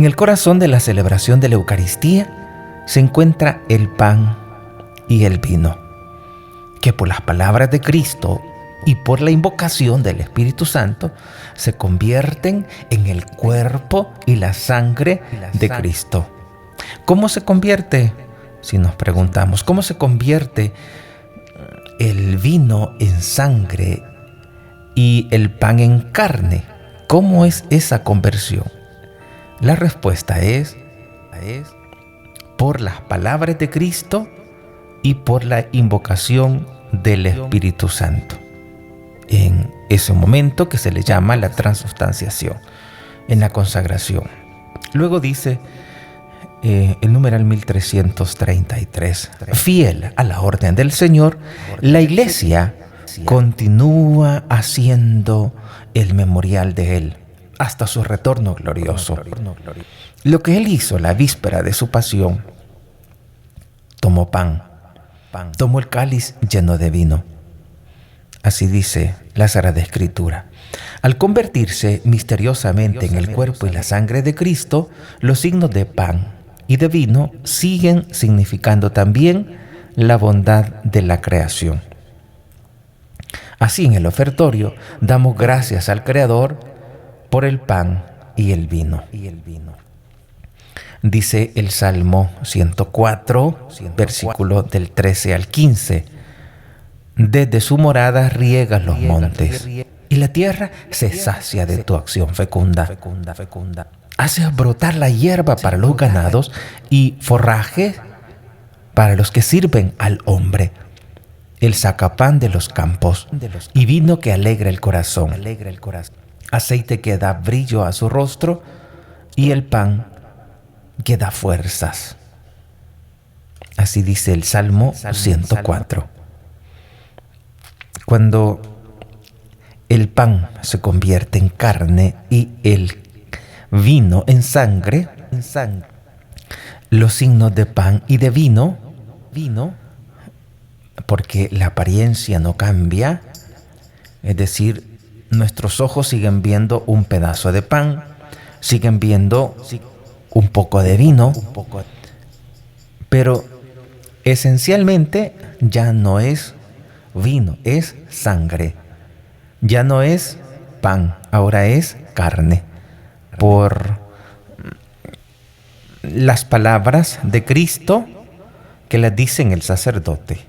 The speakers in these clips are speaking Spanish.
En el corazón de la celebración de la Eucaristía se encuentra el pan y el vino, que por las palabras de Cristo y por la invocación del Espíritu Santo se convierten en el cuerpo y la sangre de Cristo. ¿Cómo se convierte? Si nos preguntamos, ¿cómo se convierte el vino en sangre y el pan en carne? ¿Cómo es esa conversión? La respuesta es por las palabras de Cristo y por la invocación del Espíritu Santo. En ese momento que se le llama la transubstanciación, en la consagración. Luego dice el numeral 1333, fiel a la orden del Señor, la Iglesia continúa haciendo el memorial de Él hasta su retorno glorioso. Lo que Él hizo la víspera de su pasión, tomó pan, tomó el cáliz lleno de vino. Así dice la Sagrada Escritura. Al convertirse misteriosamente en el cuerpo y la sangre de Cristo, los signos de pan y de vino siguen significando también la bondad de la creación. Así en el ofertorio damos gracias al Creador por el pan y el vino. Dice el Salmo 104, versículo del 13 al 15. Desde su morada riegas los montes, y la tierra se sacia de tu acción fecunda. Haces brotar la hierba para los ganados y forraje para los que sirven al hombre. Él saca pan de los campos y vino que alegra el corazón. Aceite que da brillo a su rostro y el pan que da fuerzas. Así dice el Salmo 104. Cuando el pan se convierte en carne y el vino en sangre, los signos de pan y de vino, porque la apariencia no cambia, es decir, nuestros ojos siguen viendo un pedazo de pan, siguen viendo un poco de vino, pero esencialmente ya no es vino, es sangre. Ya no es pan, ahora es carne. Por las palabras de Cristo que las dice el sacerdote,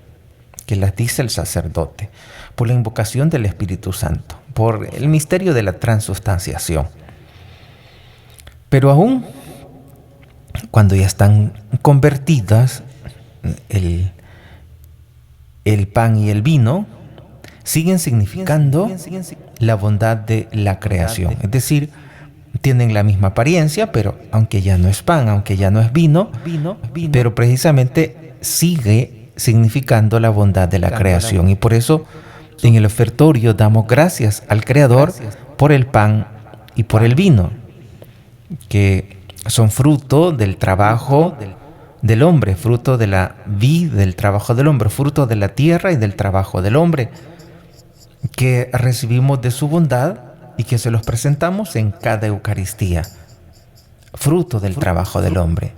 por la invocación del Espíritu Santo, por el misterio de la transubstanciación. Pero aún cuando ya están convertidas, el pan y el vino siguen significando la bondad de la creación. Es decir, tienen la misma apariencia, pero aunque ya no es pan, aunque ya no es vino, pero precisamente sigue significando la bondad de la creación. Y por eso en el ofertorio damos gracias al Creador por el pan y por el vino, que son fruto del trabajo del hombre, fruto de la vida, del trabajo del hombre, fruto de la tierra y del trabajo del hombre, que recibimos de su bondad y que se los presentamos en cada Eucaristía. Fruto del trabajo del hombre,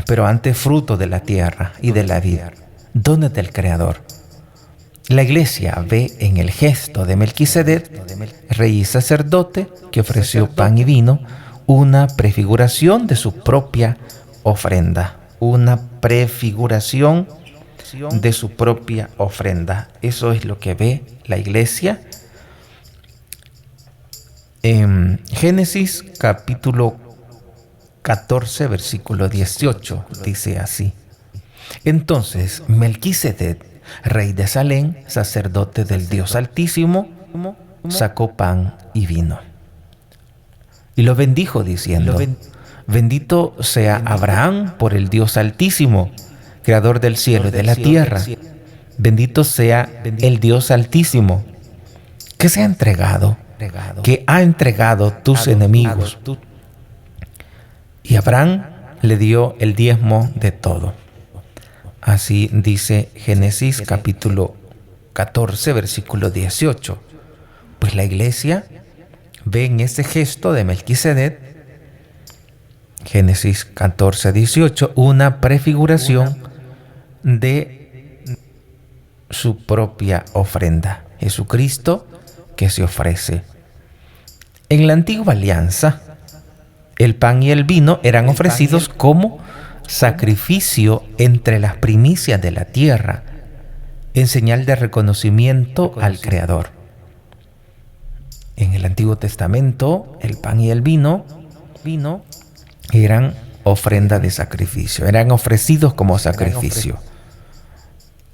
pero antes fruto de la tierra y de la vida, dones del Creador. La Iglesia ve en el gesto de Melquisedec, rey y sacerdote, que ofreció pan y vino, una prefiguración de su propia ofrenda. Una prefiguración de su propia ofrenda. Eso es lo que ve la Iglesia. En Génesis capítulo 14, versículo 18, dice así. Entonces Melquisedec, rey de Salem, sacerdote del Dios Altísimo, sacó pan y vino. Y lo bendijo diciendo: bendito sea Abraham por el Dios Altísimo, creador del cielo y de la tierra. Bendito sea el Dios Altísimo, que se ha entregado, que ha entregado tus enemigos. Y Abraham le dio el diezmo de todo. Así dice Génesis capítulo 14, versículo 18. Pues la Iglesia ve en ese gesto de Melquisedec Génesis 14, 18, una prefiguración de su propia ofrenda, Jesucristo que se ofrece. En la antigua alianza, el pan y el vino eran ofrecidos como sacrificio entre las primicias de la tierra, en señal de reconocimiento al Creador. En el Antiguo Testamento, el pan y el vino eran ofrenda de sacrificio, eran ofrecidos como sacrificio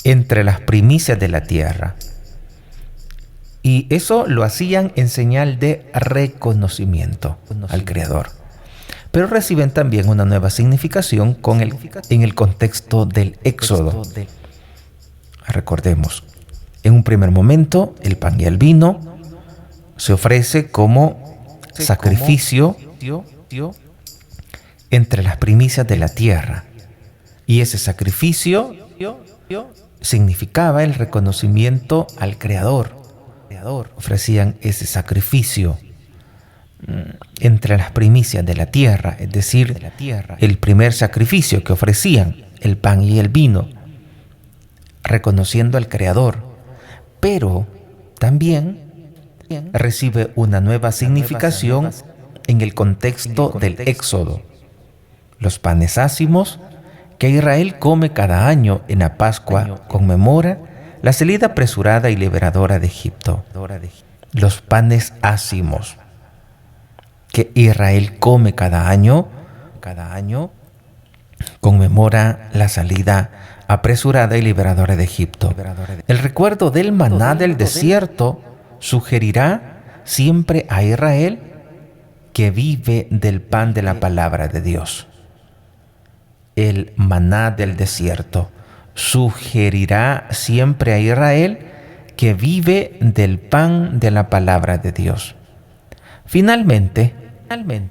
entre las primicias de la tierra. Y eso lo hacían en señal de reconocimiento al Creador. Pero reciben también una nueva significación en el contexto del Éxodo. Recordemos, en un primer momento, el pan y el vino se ofrece como sacrificio entre las primicias de la tierra. Y ese sacrificio significaba el reconocimiento al Creador. Ofrecían ese sacrificio entre las primicias de la tierra, es decir, el primer sacrificio que ofrecían, el pan y el vino, reconociendo al Creador. Pero también recibe una nueva significación en el contexto del Éxodo. Los panes ácimos que Israel come cada año en la Pascua conmemora la salida apresurada y liberadora de Egipto. Los panes ácimos que Israel come cada año conmemora la salida apresurada y liberadora de Egipto. El recuerdo del maná del desierto sugerirá siempre a Israel que vive del pan de la palabra de Dios. El maná del desierto sugerirá siempre a Israel que vive del pan de la palabra de Dios. Finalmente,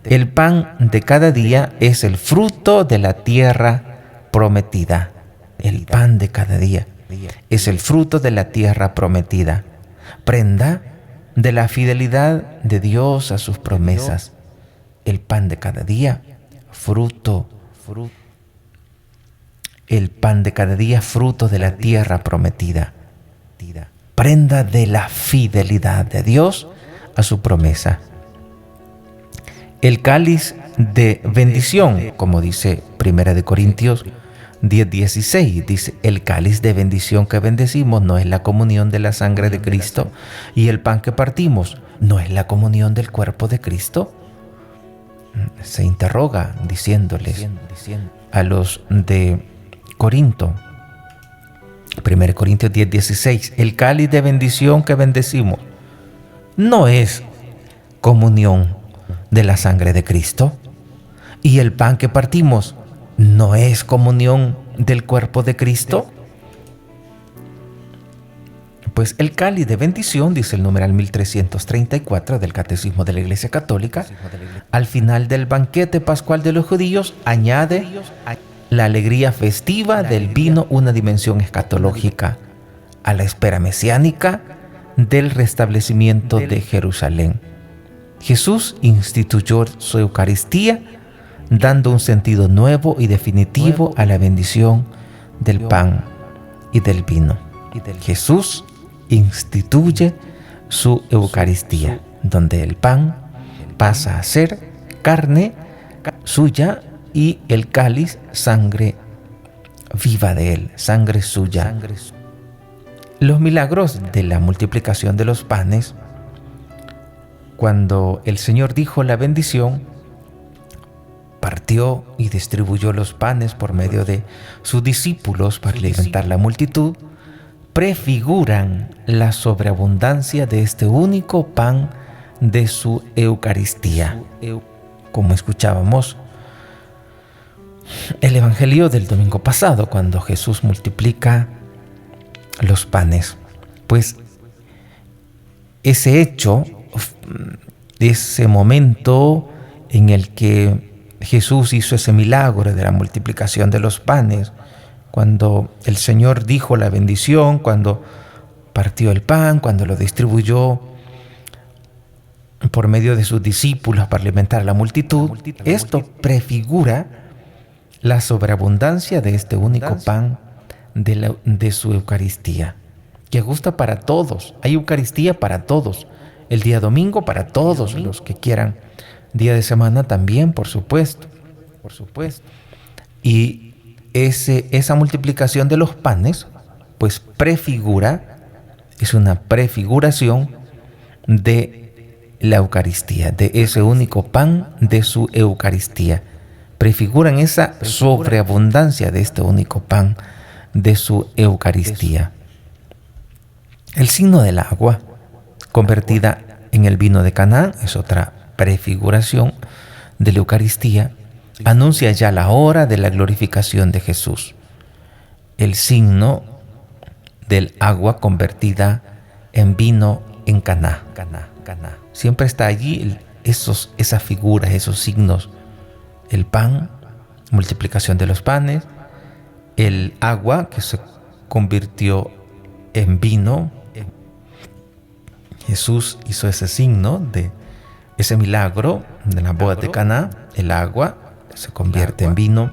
el pan de cada día es el fruto de la tierra prometida. El pan de cada día es el fruto de la tierra prometida, prenda de la fidelidad de Dios a sus promesas. El pan de cada día, fruto. El pan de cada día, fruto de la tierra prometida, prenda de la fidelidad de Dios a su promesa. El cáliz de bendición, como dice 1 Corintios 10:16, dice: el cáliz de bendición que bendecimos no es la comunión de la sangre de Cristo, y el pan que partimos no es la comunión del cuerpo de Cristo. Se interroga diciéndoles a los de Corinto, 1 Corintios 10:16, el cáliz de bendición que bendecimos no es comunión de la sangre de Cristo, y el pan que partimos no es comunión del cuerpo de Cristo. Pues el cáliz de bendición, dice el numeral 1334 del Catecismo de la Iglesia Católica, al final del banquete pascual de los judíos, añade la alegría festiva del vino una dimensión escatológica a la espera mesiánica del restablecimiento de Jerusalén. Jesús instituyó su Eucaristía dando un sentido nuevo y definitivo a la bendición del pan y del vino. Jesús instituye su Eucaristía, donde el pan pasa a ser carne suya y el cáliz sangre viva de él, sangre suya. Los milagros de la multiplicación de los panes, cuando el Señor dijo la bendición, partió y distribuyó los panes por medio de sus discípulos para alimentar la multitud, prefiguran la sobreabundancia de este único pan de su Eucaristía. Como escuchábamos el Evangelio del domingo pasado, cuando Jesús multiplica los panes, pues ese hecho, ese momento en el que Jesús hizo ese milagro de la multiplicación de los panes, cuando el Señor dijo la bendición, cuando partió el pan, cuando lo distribuyó, por medio de sus discípulos para alimentar a la multitud. Esto prefigura la sobreabundancia de este único pan de su Eucaristía, que gusta para todos. Hay Eucaristía para todos. El día domingo para todos los que quieran. Día de semana también, por supuesto. Y esa multiplicación de los panes, pues es una prefiguración de la Eucaristía, de ese único pan de su Eucaristía. Prefiguran esa sobreabundancia de este único pan de su Eucaristía. El signo del agua, convertida en el vino de Caná, es otra prefiguración de la Eucaristía, anuncia ya la hora de la glorificación de Jesús. El signo del agua convertida en vino en Caná. Siempre está allí esas figuras, esos signos. El pan, multiplicación de los panes, el agua que se convirtió en vino. Jesús hizo ese signo de ese milagro de la boda de Caná. El agua se convierte en vino,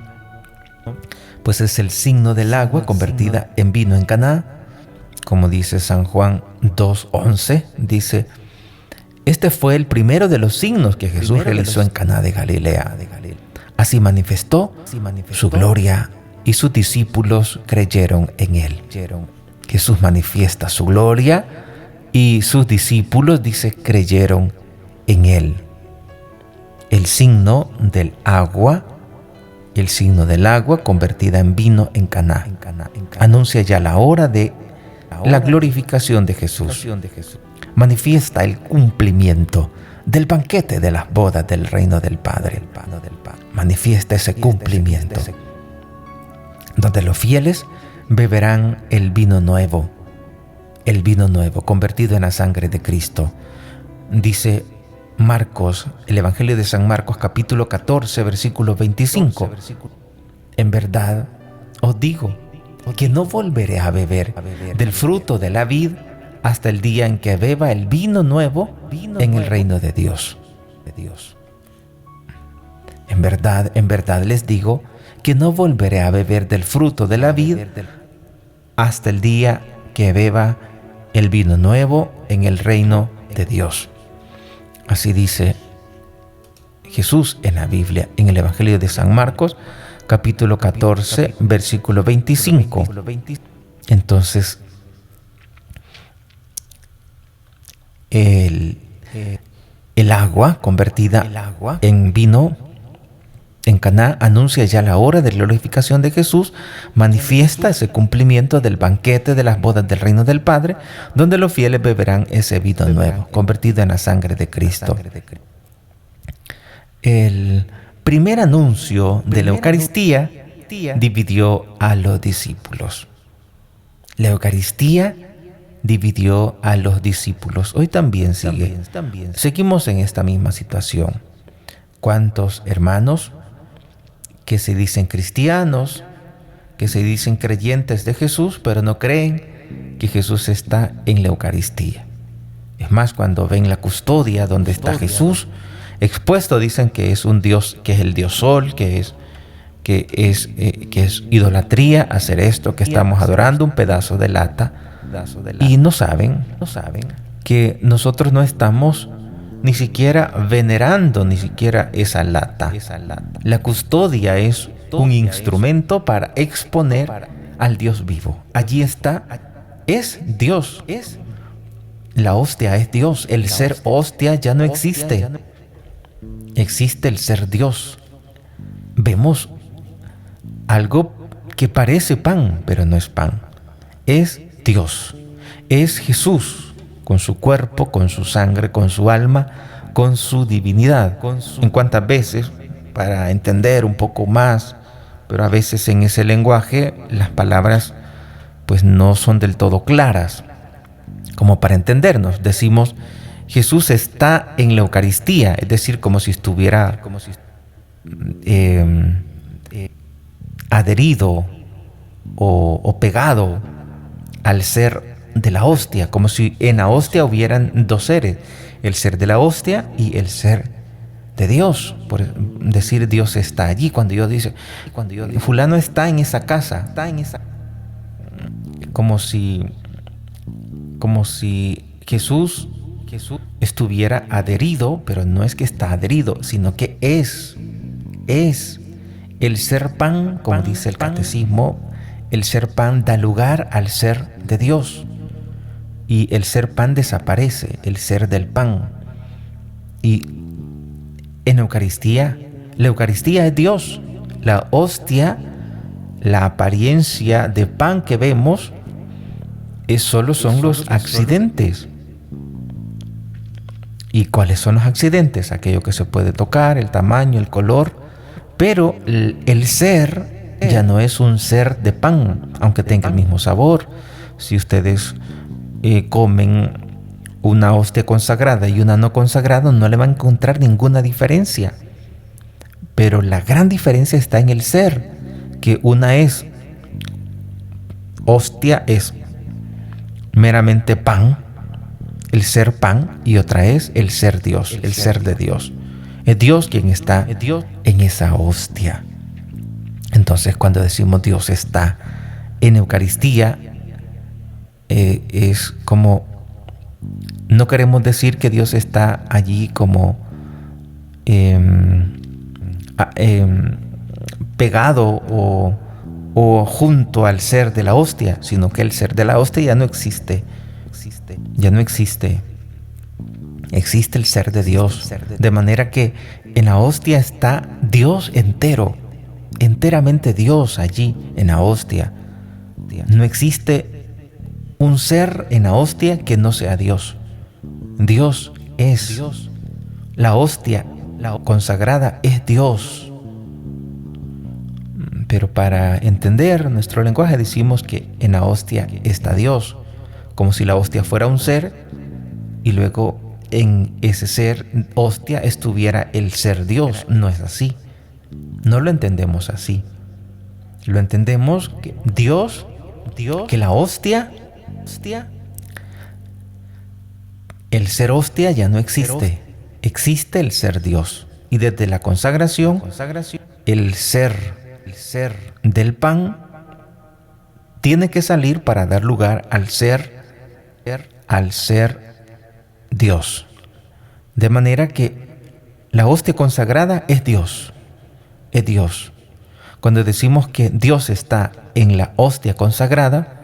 pues es el signo del agua convertida en vino en Caná, como dice San Juan 2:11, dice: este fue el primero de los signos que Jesús realizó en Caná de Galilea. Así manifestó su gloria y sus discípulos creyeron en él. Jesús manifiesta su gloria y sus discípulos, dice, creyeron en él. El signo del agua convertida en vino en Caná, anuncia ya la hora de la glorificación de Jesús. Manifiesta el cumplimiento del banquete de las bodas del reino del Padre. Manifiesta ese cumplimiento, donde los fieles beberán el vino nuevo convertido en la sangre de Cristo. Dice Marcos, el Evangelio de San Marcos, capítulo 14, versículo 25. En verdad os digo que no volveré a beber del fruto de la vid hasta el día en que beba el vino nuevo en el reino de Dios. En verdad les digo que no volveré a beber del fruto de la vid hasta el día que beba el vino nuevo en el reino de Dios. Así dice Jesús en la Biblia, en el Evangelio de San Marcos, capítulo 14, versículo 25. Entonces, el agua convertida en vino en Caná anuncia ya la hora de la glorificación de Jesús, manifiesta ese cumplimiento del banquete de las bodas del reino del Padre, donde los fieles beberán ese vino nuevo, convertido en la sangre de Cristo. El primer anuncio de la Eucaristía dividió a los discípulos. La Eucaristía dividió a los discípulos. Hoy también sigue. Seguimos en esta misma situación. ¿Cuántos hermanos que se dicen cristianos, que se dicen creyentes de Jesús, pero no creen que Jesús está en la Eucaristía? Es más, cuando ven la custodia donde está Jesús expuesto, dicen que es un Dios, que es el Dios Sol, que es idolatría hacer esto, que estamos adorando un pedazo de lata, y no saben que nosotros no estamos ni siquiera venerando ni siquiera esa lata. La custodia es un instrumento para exponer al Dios vivo. Allí está, es Dios. La hostia es Dios. El ser hostia ya no existe. Existe el ser Dios. Vemos algo que parece pan, pero no es pan. Es Dios. Es Jesús, con su cuerpo, con su sangre, con su alma, con su divinidad. En cuantas veces, para entender un poco más, pero a veces en ese lenguaje las palabras pues no son del todo claras, como para entendernos. Decimos, Jesús está en la Eucaristía, es decir, como si estuviera adherido o pegado al ser de la hostia, como si en la hostia hubieran dos seres, el ser de la hostia y el ser de Dios. Por decir, Dios está allí. Cuando yo dice, fulano está en esa casa, como si Jesús estuviera adherido, pero no es que está adherido, sino que es el ser pan, como dice el catecismo. El ser pan da lugar al ser de Dios, y el ser pan desaparece, el ser del pan. Y en Eucaristía, la Eucaristía es Dios. La hostia, la apariencia de pan que vemos, solo son los accidentes. ¿Y cuáles son los accidentes? Aquello que se puede tocar, el tamaño, el color. Pero el ser ya no es un ser de pan, aunque tenga el mismo sabor. Si ustedes comen una hostia consagrada y una no consagrada, no le van a encontrar ninguna diferencia. Pero la gran diferencia está en el ser, que una es hostia, es meramente pan, el ser pan, y otra es el ser Dios, el ser de Dios. Es Dios quien está en esa hostia. Entonces, cuando decimos Dios está en Eucaristía, es como, no queremos decir que Dios está allí como pegado o junto al ser de la hostia, sino que el ser de la hostia ya no existe. Ya no existe. Existe el ser de Dios. De manera que en la hostia está Dios entero, enteramente Dios allí en la hostia. No existe un ser en la hostia que no sea Dios. Dios es. La hostia, la consagrada, es Dios. Pero para entender nuestro lenguaje decimos que en la hostia está Dios, como si la hostia fuera un ser y luego en ese ser hostia estuviera el ser Dios. No es así. No lo entendemos así. Lo entendemos que Dios, que la hostia, el ser hostia ya no existe. Existe el ser Dios. Y desde la consagración, el ser del pan tiene que salir para dar lugar al ser Dios. De manera que la hostia consagrada es Dios. Es Dios. Cuando decimos que Dios está en la hostia consagrada,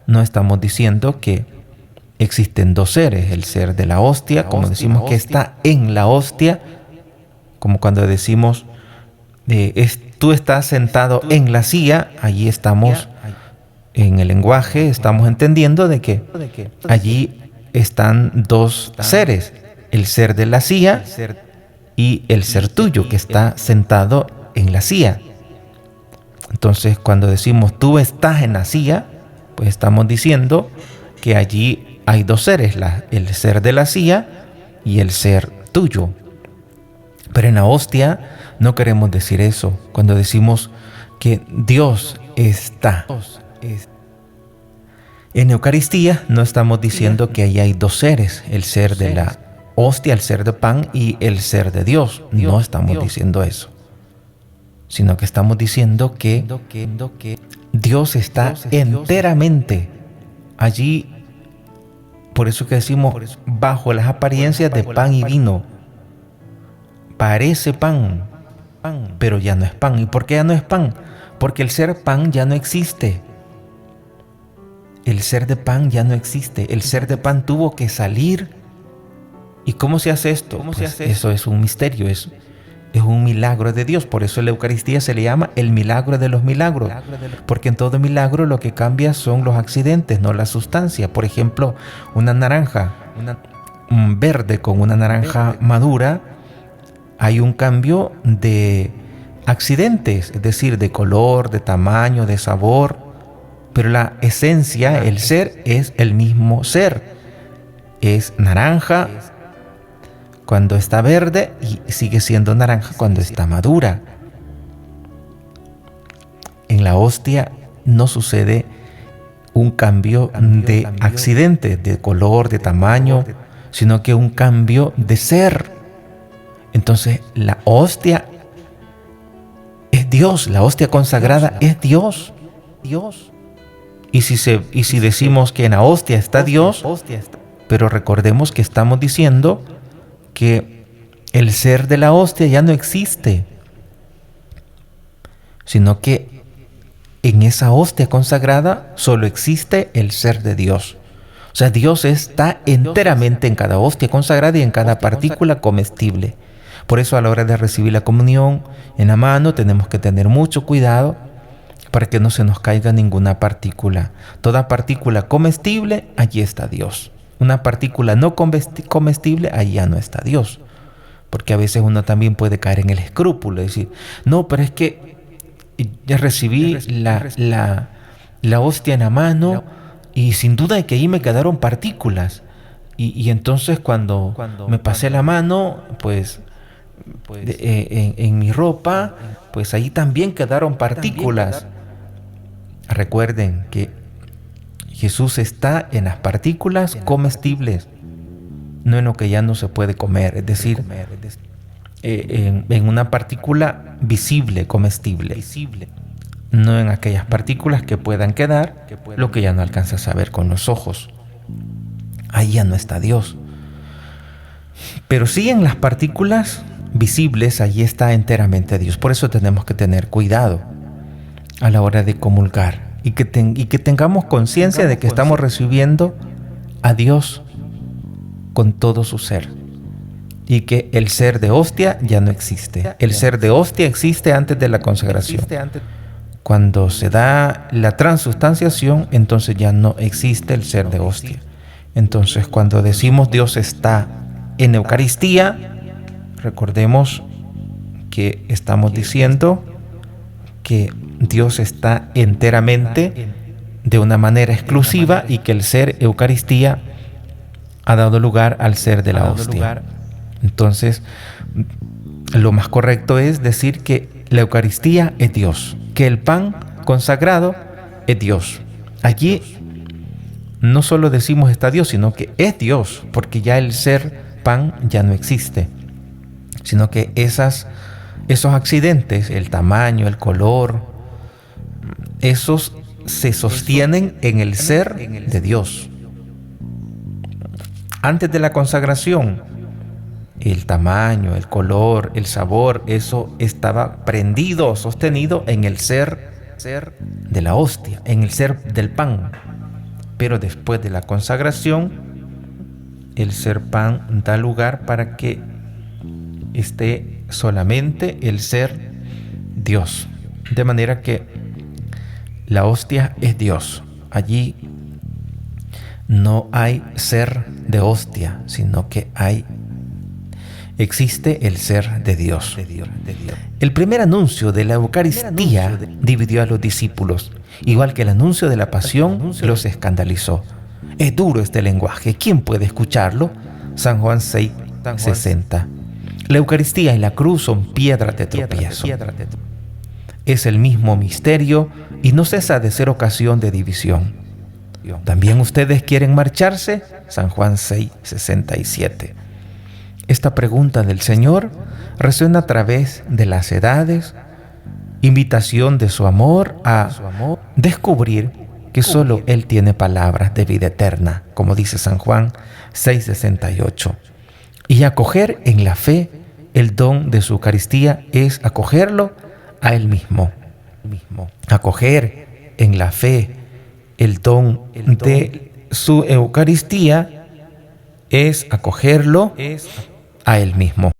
no estamos diciendo que existen dos seres, el ser de la hostia, como decimos que está en la hostia, como cuando decimos tú estás sentado en la silla. Allí estamos, en el lenguaje, estamos entendiendo de que allí están dos seres, el ser de la silla y el ser tuyo que está sentado en la silla. Entonces, cuando decimos tú estás en la silla, pues estamos diciendo que allí hay dos seres, el ser de la silla y el ser tuyo. Pero en la hostia no queremos decir eso. Cuando decimos que Dios está en Eucaristía, no estamos diciendo que ahí hay dos seres, el ser de la hostia, el ser de pan y el ser de Dios. No estamos diciendo eso, sino que estamos diciendo que Dios está enteramente allí. Por eso que decimos bajo las apariencias de pan y vino. Parece pan, pero ya no es pan. ¿Y por qué ya no es pan? Porque el ser pan ya no existe. El ser de pan ya no existe. El ser de pan tuvo que salir. ¿Y cómo se hace esto? Pues eso es un misterio, es un milagro de Dios. Por eso la Eucaristía se le llama el milagro de los milagros. Porque en todo milagro lo que cambia son los accidentes, no la sustancia. Por ejemplo, una naranja, un verde con una naranja madura, hay un cambio de accidentes, es decir, de color, de tamaño, de sabor, pero la esencia, el ser, es el mismo ser. Es naranja cuando está verde y sigue siendo naranja cuando está madura. En la hostia no sucede un cambio de accidente, de color, de tamaño, sino que un cambio de ser. Entonces, la hostia es Dios, la hostia consagrada es Dios. Y si decimos que en la hostia está Dios, pero recordemos que estamos diciendo que el ser de la hostia ya no existe, sino que en esa hostia consagrada solo existe el ser de Dios. O sea, Dios está enteramente en cada hostia consagrada y en cada partícula comestible. Por eso a la hora de recibir la comunión en la mano tenemos que tener mucho cuidado para que no se nos caiga ninguna partícula. Toda partícula comestible, allí está Dios. Una partícula no comestible, allí ya no está Dios. Porque a veces uno también puede caer en el escrúpulo y decir, no, pero es que ya recibí la hostia en la mano y sin duda de que ahí me quedaron partículas. Y entonces cuando me pasé la mano, pues en mi ropa, pues ahí también quedaron partículas. Recuerden que Jesús está en las partículas comestibles, no en lo que ya no se puede comer, es decir, en una partícula visible, comestible, no en aquellas partículas que puedan quedar, lo que ya no alcanzas a ver con los ojos. Ahí ya no está Dios. Pero sí en las partículas visibles, allí está enteramente Dios. Por eso tenemos que tener cuidado a la hora de comulgar y que tengamos conciencia de que estamos recibiendo a Dios con todo su ser. Y que el ser de hostia ya no existe. El ser de hostia existe antes de la consagración. Cuando se da la transustanciación, entonces ya no existe el ser de hostia. Entonces, cuando decimos Dios está en Eucaristía, recordemos que estamos diciendo que Dios está enteramente, de una manera exclusiva, y que el ser Eucaristía ha dado lugar al ser de la hostia. Entonces, lo más correcto es decir que la Eucaristía es Dios, que el pan consagrado es Dios. Allí no solo decimos está Dios, sino que es Dios, porque ya el ser pan ya no existe, sino que esos accidentes, el tamaño, el color, esos se sostienen en el ser de Dios. Antes de la consagración, el tamaño, el color, el sabor, eso estaba prendido, sostenido en el ser de la hostia, en el ser del pan. Pero después de la consagración, el ser pan da lugar para que esté solamente el ser Dios. De manera que la hostia es Dios. Allí no hay ser de hostia, sino que existe el ser de Dios. El primer anuncio de la Eucaristía dividió a los discípulos, igual que el anuncio de la pasión los escandalizó. Es duro este lenguaje, ¿quién puede escucharlo? San Juan 6:60. La Eucaristía y la cruz son piedras de tropiezo. Es el mismo misterio y no cesa de ser ocasión de división. ¿También ustedes quieren marcharse? San Juan 6:67. Esta pregunta del Señor resuena a través de las edades, invitación de su amor a descubrir que solo Él tiene palabras de vida eterna, como dice San Juan 6:68. Y acoger en la fe el don de su Eucaristía es acogerlo a Él mismo. Acoger en la fe el don de su Eucaristía es acogerlo a Él mismo.